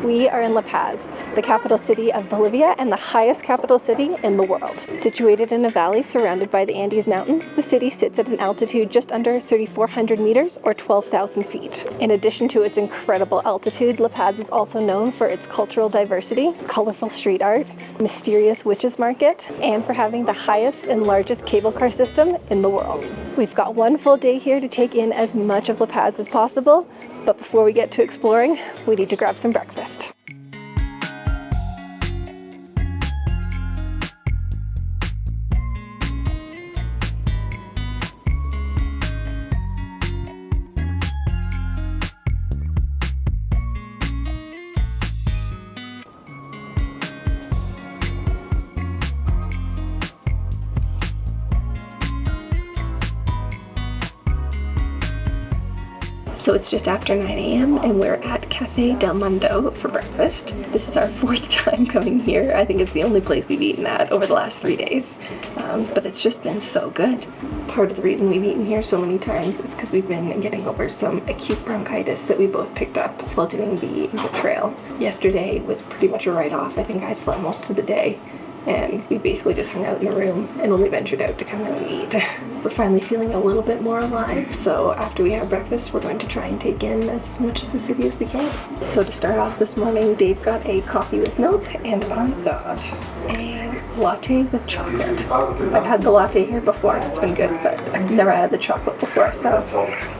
We are in La Paz, the capital city of Bolivia and the highest capital city in the world. Situated in a valley surrounded by the Andes Mountains, the city sits at an altitude just under 3,400 meters or 12,000 feet. In addition to its incredible altitude, La Paz is also known for its cultural diversity, colorful street art, mysterious witches market, and for having the highest and largest cable car system in the world. We've got one full day here to take in as much of La Paz as possible, but before we get to exploring, we need to grab some breakfast. So it's just after 9 a.m. and we're at Cafe del Mundo for breakfast. This is our fourth time coming here. I think it's the only place we've eaten at over the last 3 days. But it's just been so good. Part of the reason we've eaten here so many times is because we've been getting over some acute bronchitis that we both picked up while doing the trail. Yesterday was pretty much a write-off. I think I slept most of the day. And we basically just hung out in the room and only ventured out to come out and eat. We're finally feeling a little bit more alive, so after we have breakfast, we're going to try and take in as much of the city as we can. So to start off this morning, Dave got a coffee with milk, and I got a latte with chocolate. I've had the latte here before, it's been good, but I've never had the chocolate before, so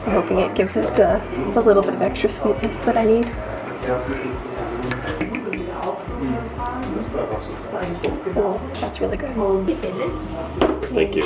I'm hoping it gives it a little bit of extra sweetness that I need. Oh, that's really good. Thank you.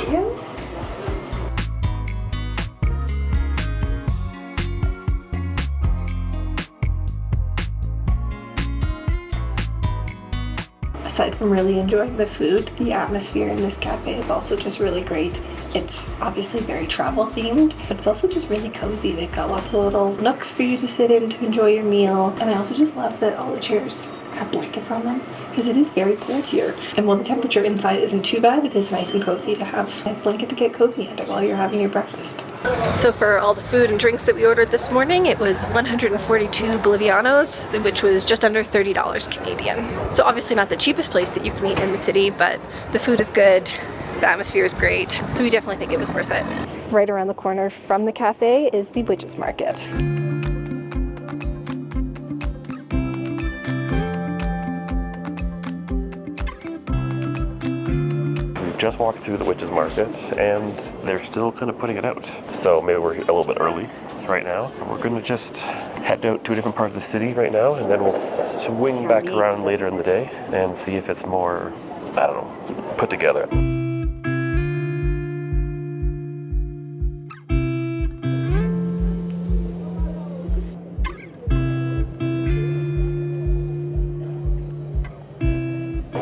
Aside from really enjoying the food, the atmosphere in this cafe is also just really great. It's obviously very travel themed, but it's also just really cozy. They've got lots of little nooks for you to sit in to enjoy your meal. And I also just love that all the chairs have blankets on them because it is very cold here. And while the temperature inside isn't too bad, it is nice and cozy to have a nice blanket to get cozy under while you're having your breakfast. So for all the food and drinks that we ordered this morning, it was 142 Bolivianos, which was just under $30 Canadian. So obviously not the cheapest place that you can eat in the city, but the food is good, the atmosphere is great, so we definitely think it was worth it. Right around the corner from the cafe is the Witches Market. Just walked through the Witches Market and they're still kind of putting it out. So maybe we're a little bit early right now. We're gonna just head out to a different part of the city right now and then we'll swing back around later in the day and see if it's more, I don't know, put together.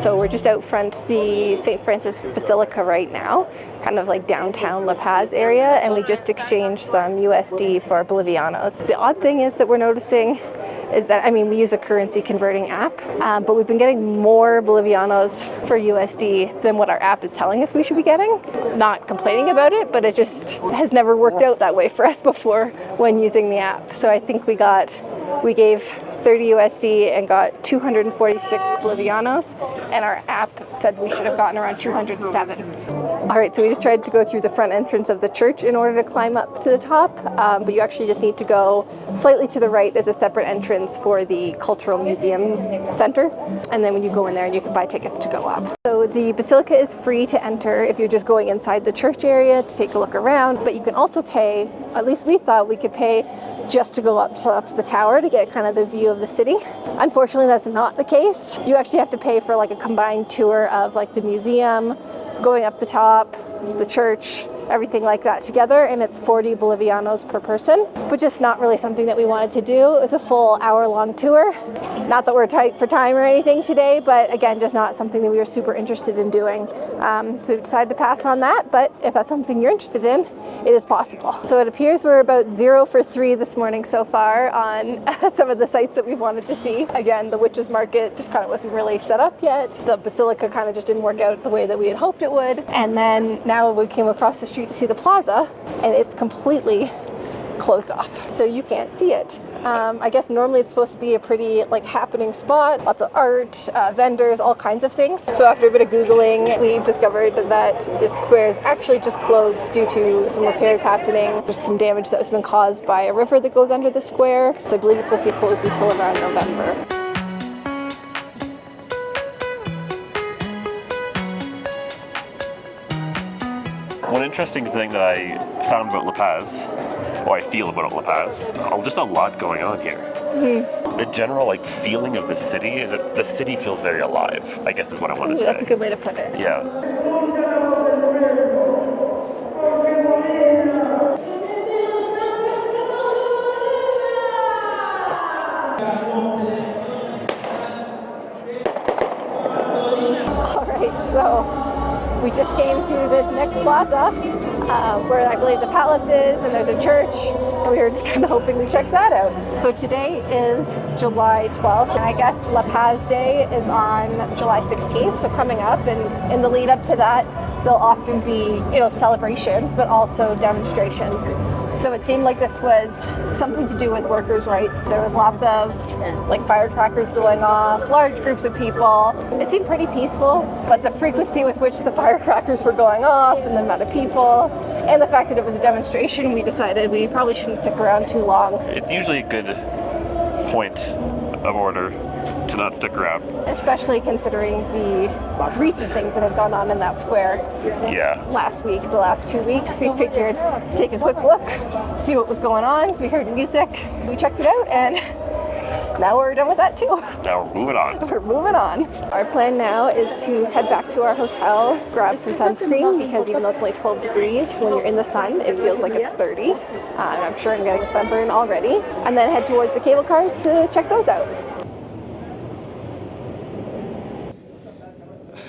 So we're just out front the St. Francis Basilica right now, kind of like downtown La Paz area, and we just exchanged some USD for Bolivianos. The odd thing is that we're noticing is that, I mean, we use a currency converting app, but we've been getting more Bolivianos for USD than what our app is telling us we should be getting. Not complaining about it, but it just has never worked out that way for us before when using the app. So I think we gave 30 USD and got 246 Bolivianos, and our app said we should have gotten around 207. All right, so we just tried to go through the front entrance of the church in order to climb up to the top, but you actually just need to go slightly to the right. There's a separate entrance for the Cultural Museum Center, and then when you go in there, you can buy tickets to go up. So the Basilica is free to enter if you're just going inside the church area to take a look around, but you can also pay, at least we thought we could pay just to go up to the tower to get kind of the view of the city. Unfortunately, that's not the case. You actually have to pay for like a combined tour of like the museum, going up the top, the church, everything like that together, and it's 40 Bolivianos per person, but just not really something that we wanted to do. It was a full hour-long tour. Not that we're tight for time or anything today, but again, just not something that we were super interested in doing. So we decided to pass on that, but if that's something you're interested in, it is possible. So it appears we're about 0 for 3 this morning so far on some of the sites that we've wanted to see. Again, the Witches Market just kind of wasn't really set up yet. The Basilica kind of just didn't work out the way that we had hoped it would. And then now we came across the street to see the Plaza, and it's completely closed off, so you can't see it. I guess normally it's supposed to be a pretty like happening spot, lots of art, vendors, all kinds of things. So after a bit of Googling, we've discovered that this square is actually just closed due to some repairs happening. There's some damage that has been caused by a river that goes under the square. So I believe it's supposed to be closed until around November. One interesting thing that I found about La Paz, or I feel about La Paz, just a lot going on here. Mm-hmm. The general like feeling of the city is that the city feels very alive, I guess is what I want to say. That's a good way to put it. Yeah. All right, so we just came to this next plaza where I believe the palace is, and there's a church, and we were just kind of hoping to check that out. So today is July 12th, and I guess La Paz Day is on July 16th, so coming up, and in the lead up to that, there'll often be, celebrations, but also demonstrations. So it seemed like this was something to do with workers' rights. There was lots of firecrackers going off, large groups of people. It seemed pretty peaceful, but the frequency with which the firecrackers were going off and the amount of people and the fact that it was a demonstration, we decided we probably shouldn't stick around too long. It's usually a good point of order to not stick around. Especially considering the recent things that have gone on in that square. Yeah. The last 2 weeks, we figured take a quick look, see what was going on. So we heard music, we checked it out, and now we're done with that too. Now we're moving on. We're moving on. Our plan now is to head back to our hotel, grab some sunscreen, because even though it's only 12 degrees, when you're in the sun, it feels like it's 30. And I'm sure I'm getting a sunburn already. And then head towards the cable cars to check those out.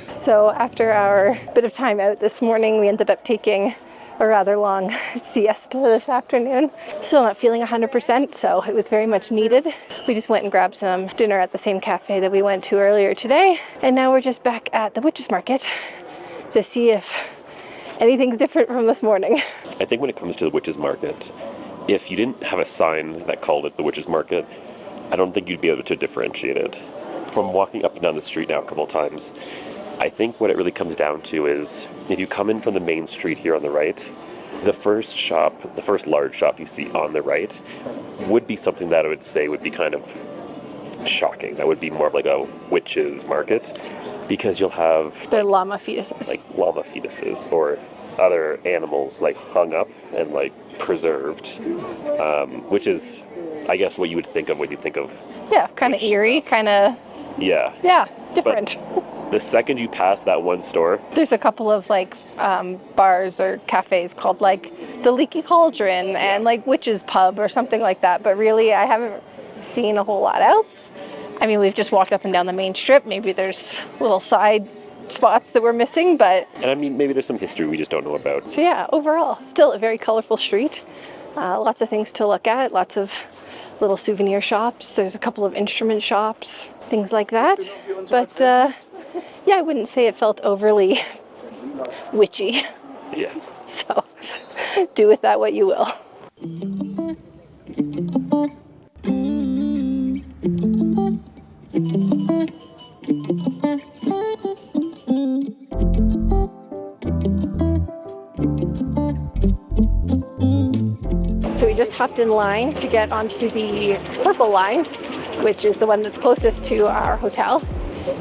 So after our bit of time out this morning, we ended up taking a rather long siesta this afternoon. Still not feeling 100%, so it was very much needed. We just went and grabbed some dinner at the same cafe that we went to earlier today, and now we're just back at the Witches Market to see if anything's different from this morning. I think when it comes to the Witches Market, if you didn't have a sign that called it the Witches Market, I don't think you'd be able to differentiate it. From walking up and down the street now a couple of times, I think what it really comes down to is if you come in from the main street here on the right, the first large shop you see on the right would be something that I would say would be kind of shocking. That would be more of like a witches market, because you'll have they're llama fetuses. Like llama fetuses or other animals like hung up and like preserved, which is, I guess, what you would think of when you think of kind of eerie, kind of different. But the second you pass that one store, there's a couple of bars or cafes called the Leaky Cauldron and Witch's Pub or something like that, but really I haven't seen a whole lot else. I mean, we've just walked up and down the main strip. Maybe there's little side spots that we're missing, and I mean, maybe there's some history we just don't know about. So yeah, overall, still a very colorful street. Lots of things to look at, lots of little souvenir shops. There's a couple of instrument shops, things like that. But I wouldn't say it felt overly witchy. Yeah. So do with that what you will. So we just hopped in line to get onto the purple line, which is the one that's closest to our hotel.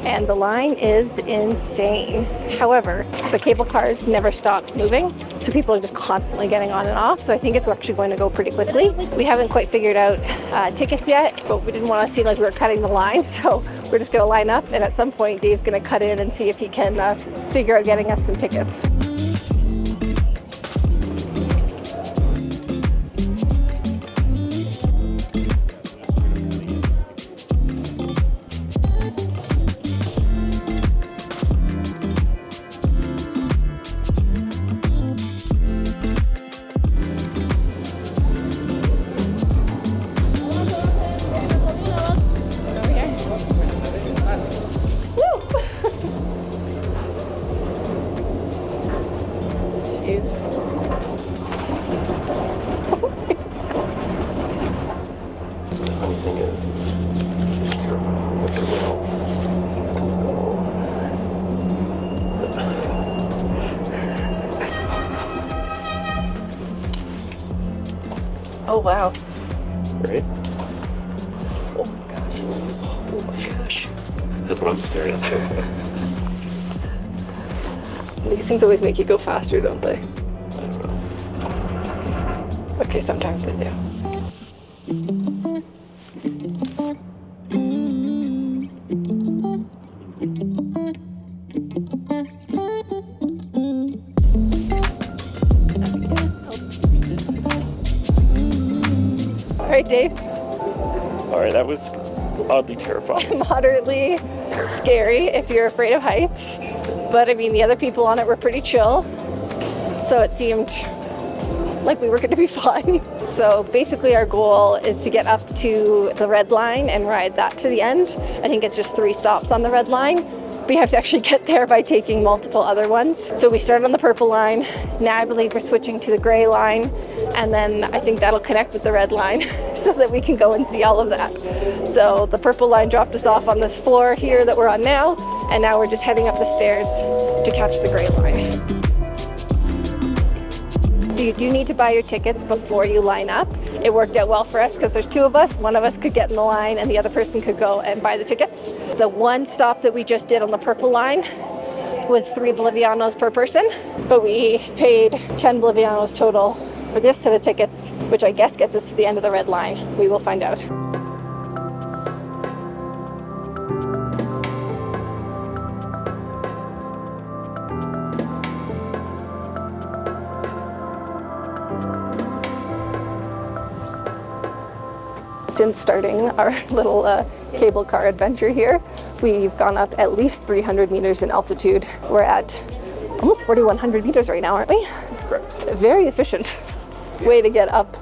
And the line is insane. However, the cable cars never stop moving, so people are just constantly getting on and off. So I think it's actually going to go pretty quickly. We haven't quite figured out tickets yet, but we didn't want to seem like we were cutting the line, so we're just going to line up. And at some point, Dave's going to cut in and see if he can figure out getting us some tickets. Let's go. Oh wow. Right? Oh my gosh. Oh my gosh. That's what I'm staring at. These things always make you go faster, don't they? I don't know. Okay, sometimes they do. All right, Dave. All right, that was oddly terrifying. Moderately scary if you're afraid of heights, but I mean the other people on it were pretty chill, so it seemed like we were going to be fine. So basically our goal is to get up to the red line and ride that to the end. I think it's just 3 stops on the red line. We have to actually get there by taking multiple other ones. So we started on the purple line. Now I believe we're switching to the gray line, and then I think that'll connect with the red line so that we can go and see all of that. So the purple line dropped us off on this floor here that we're on now, and now we're just heading up the stairs to catch the gray line. So you do need to buy your tickets before you line up. It worked out well for us because there's 2 of us. One of us could get in the line and the other person could go and buy the tickets. The one stop that we just did on the purple line was 3 Bolivianos per person, but we paid 10 Bolivianos total for this set of tickets, which I guess gets us to the end of the red line. We will find out. Since starting our little cable car adventure here, we've gone up at least 300 meters in altitude. We're at almost 4,100 meters right now, aren't we? Correct. Very efficient way to get up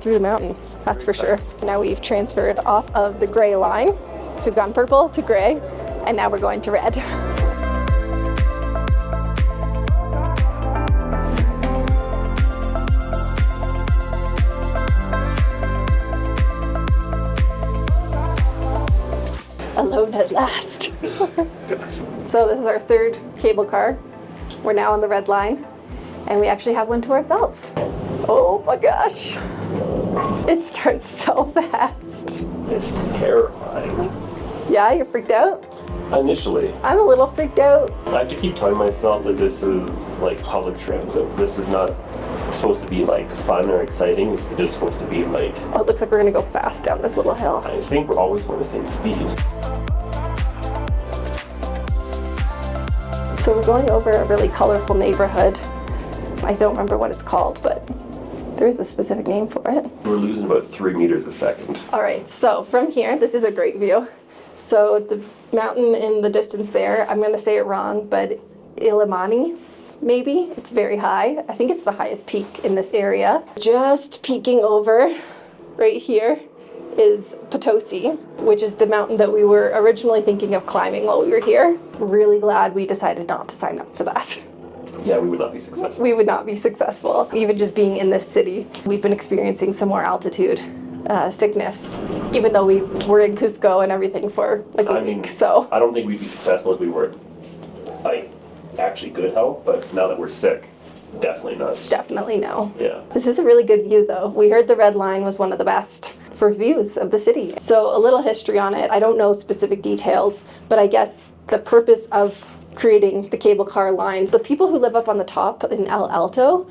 through the mountain, that's for sure. Now we've transferred off of the gray line, so we've gone purple to gray, and now we're going to red. Alone at last. So this is our 3rd cable car. We're now on the red line, and we actually have one to ourselves. Oh my gosh. It starts so fast. It's terrifying. Yeah, you're freaked out? Initially. I'm a little freaked out. I have to keep telling myself that this is like public transit. This is not supposed to be like fun or exciting. It's just supposed to be like... Oh, it looks like we're gonna go fast down this little hill. I think we're always going the same speed. So we're going over a really colorful neighborhood. I don't remember what it's called, but there is a specific name for it. We're losing about 3 meters a second. All right, so from here, this is a great view. So the mountain in the distance there, I'm gonna say it wrong, but Illimani, maybe? It's very high. I think it's the highest peak in this area. Just peeking over right here is Potosi, which is the mountain that we were originally thinking of climbing while we were here. Really glad we decided not to sign up for that. Yeah, we would not be successful. We would not be successful. Even just being in this city, we've been experiencing some more altitude sickness, even though we were in Cusco and everything for like a week, so. I don't think we'd be successful if we were like actually good health, but now that we're sick, definitely not. Definitely no. Yeah. This is a really good view though. We heard the red line was one of the best for views of the city. So a little history on it. I don't know specific details, but I guess the purpose of creating the cable car lines, the people who live up on the top in El Alto,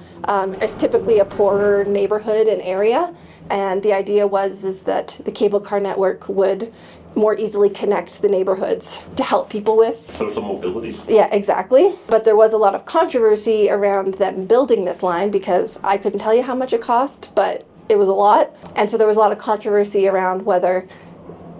it's typically a poorer neighborhood and area, and the idea is that the cable car network would more easily connect the neighborhoods to help people with social mobility. Yeah, exactly. But there was a lot of controversy around them building this line because I couldn't tell you how much it cost, but it was a lot. And so there was a lot of controversy around whether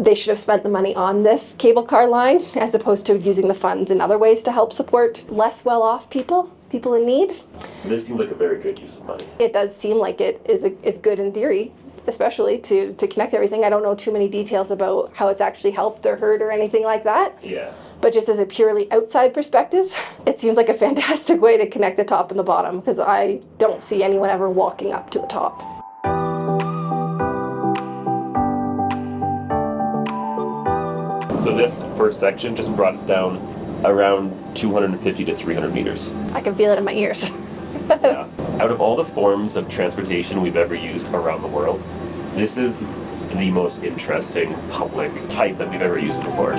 they should have spent the money on this cable car line as opposed to using the funds in other ways to help support less well-off people in need. This seems like a very good use of money. It does seem like it's good in theory, especially to connect everything. I don't know too many details about how it's actually helped or hurt or anything like that. Yeah. But just as a purely outside perspective, it seems like a fantastic way to connect the top and the bottom because I don't see anyone ever walking up to the top. So this first section just brought us down around 250 to 300 meters. I can feel it in my ears. Yeah. Out of all the forms of transportation we've ever used around the world, this is the most interesting public type that we've ever used before.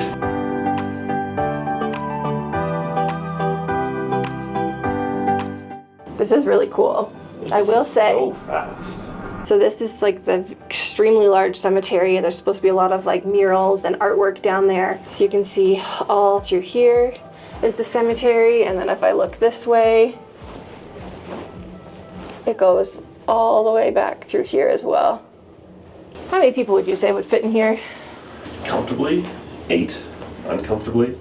This is really cool. I will say. So fast. So this is like the extremely large cemetery. There's supposed to be a lot of like murals and artwork down there. So you can see all through here is the cemetery. And then if I look this way, it goes all the way back through here as well. How many people would you say would fit in here? Comfortably, 8. Uncomfortably,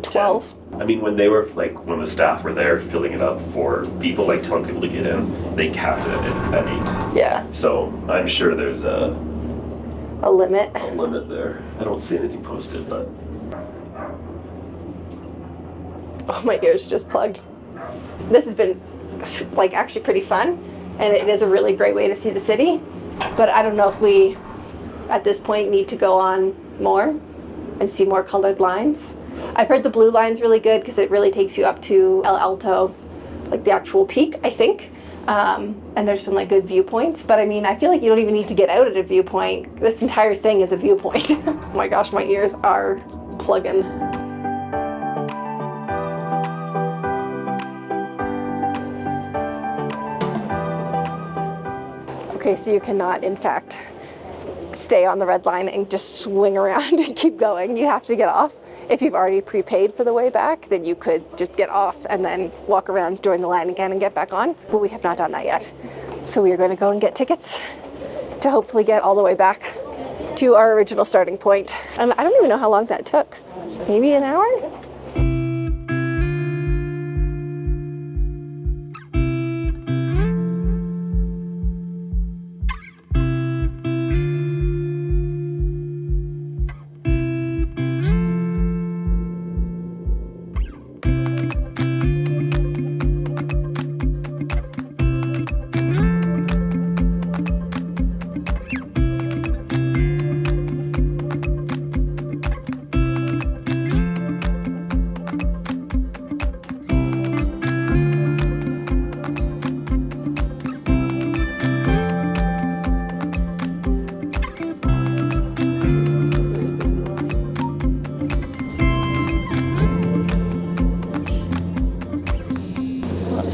12. 10. I mean, when they were when the staff were there filling it up for people, telling people to get in, they capped it at 8. Yeah. So I'm sure there's a limit. limit there. I don't see anything posted, but. Oh, my ears just plugged. This has been actually pretty fun, and it is a really great way to see the city. But I don't know if we, at this point, need to go on more and see more colored lines. I've heard the blue line's really good because it really takes you up to El Alto, the actual peak, I think. And there's some good viewpoints. But I mean, I feel like you don't even need to get out at a viewpoint. This entire thing is a viewpoint. Oh my gosh, my ears are plugging. Okay, so you cannot, in fact, stay on the red line and just swing around and keep going. You have to get off. If you've already prepaid for the way back, then you could just get off and then walk around, join the line again and get back on. But we have not done that yet. So we are going to go and get tickets to hopefully get all the way back to our original starting point. And I don't even know how long that took. Maybe an hour?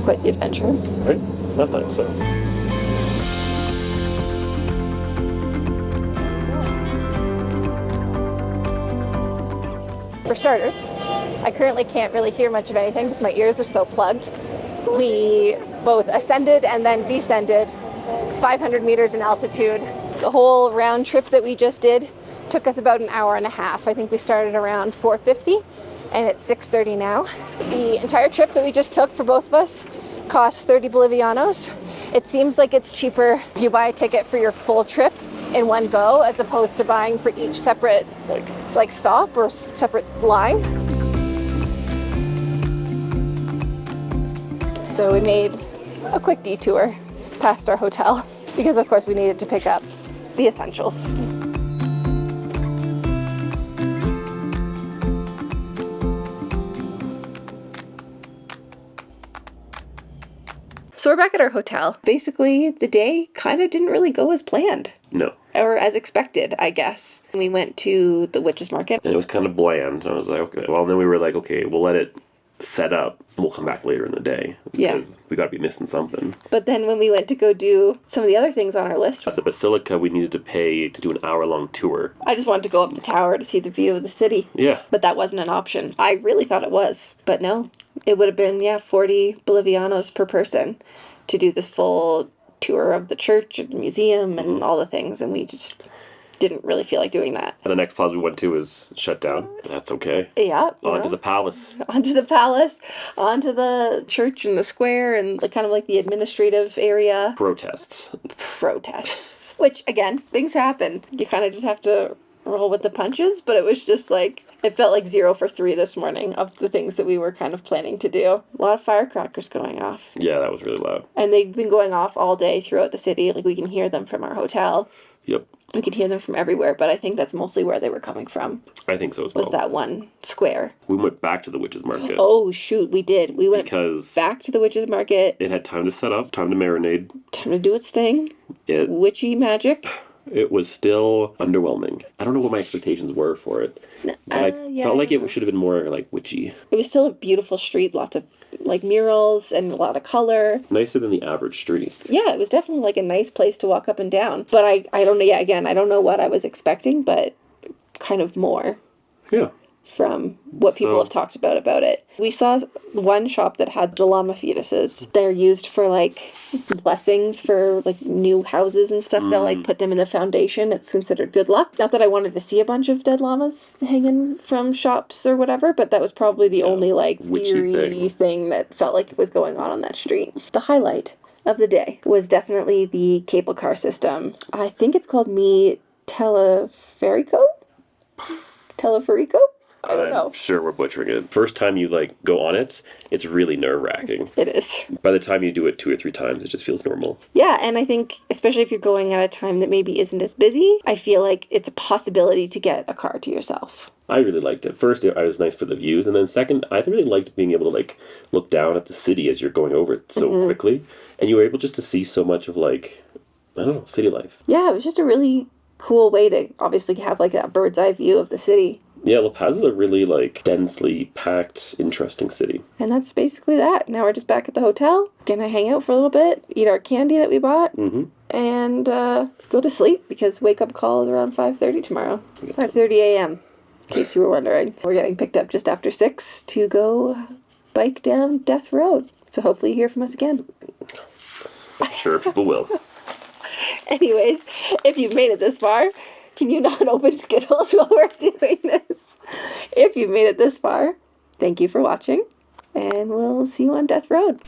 Quite the adventure. Right? Not nice, so. For starters, I currently can't really hear much of anything because my ears are so plugged. We both ascended and then descended 500 meters in altitude. The whole round trip that we just did took us about an hour and a half. I think we started around 4:50 and it's 6:30 now. The entire trip that we just took for both of us cost 30 Bolivianos. It seems like it's cheaper if you buy a ticket for your full trip in one go as opposed to buying for each separate stop or separate line. So we made a quick detour past our hotel because of course we needed to pick up the essentials. So we're back at our hotel. Basically, the day kind of didn't really go as planned. No. Or as expected, I guess. We went to the witch's market. And it was kind of bland. I was like, okay. Well, then we were like, okay, we'll let it set up and we'll come back later in the day. Because we got to be missing something. But then when we went to go do some of the other things on our list. At the Basilica, we needed to pay to do an hour-long tour. I just wanted to go up the tower to see the view of the city. Yeah. But that wasn't an option. I really thought it was. But no. It would have been, 40 Bolivianos per person to do this full tour of the church and museum and all the things, and we just didn't really feel like doing that. And the next plaza we went to was shut down. That's okay. Yeah. On to the palace. Onto the palace, onto the church and the square and kind of the administrative area. Protests. Which, again, things happen. You kind of just have to roll with the punches, but it was just it felt like 0 for 3 this morning of the things that we were kind of planning to do. A lot of firecrackers going off. Yeah, that was really loud. And they've been going off all day throughout the city. We can hear them from our hotel. Yep. We could hear them from everywhere, but I think that's mostly where they were coming from. I think so as well. Was that one square. We went back to the witch's market. Oh, shoot, we did. We went because back to the witch's market. It had time to set up, time to marinate. Time to do its thing. Witchy magic. It was still underwhelming. I don't know what my expectations were for it. But I felt like it should have been more like witchy. It was still a beautiful street, lots of like murals and a lot of color. Nicer than the average street. Yeah, it was definitely like a nice place to walk up and down. But I don't know, again, I don't know what I was expecting, but kind of more. Yeah. From what people have talked about it. We saw one shop that had the llama fetuses. They're used for like blessings for like new houses and stuff. They'll like put them in the foundation. It's considered good luck. Not that I wanted to see a bunch of dead llamas hanging from shops or whatever, but that was probably the only like eerie thing that felt like it was going on that street. The highlight of the day was definitely the cable car system. I think it's called Teleferico? I don't know. I'm sure we're butchering it. First time you like go on it, it's really nerve-wracking. It is. By the time you do it 2 or 3 times, it just feels normal. Yeah, and I think, especially if you're going at a time that maybe isn't as busy, I feel like it's a possibility to get a car to yourself. I really liked it. First, it was nice for the views, and then second, I really liked being able to like look down at the city as you're going over it so quickly, and you were able just to see so much of like, I don't know, city life. Yeah, it was just a really cool way to obviously have like that bird's eye view of the city. Yeah, La Paz is a really, like, densely packed, interesting city. And that's basically that. Now we're just back at the hotel. Gonna hang out for a little bit, eat our candy that we bought, and go to sleep, because wake-up call is around 5:30 tomorrow. 5:30 a.m., in case you were wondering. We're getting picked up just after 6 to go bike down Death Road. So hopefully you hear from us again. I'm sure people will. Anyways, if you've made it this far... Can you not open Skittles while we're doing this? If you've made it this far, thank you for watching, and we'll see you on Death Road.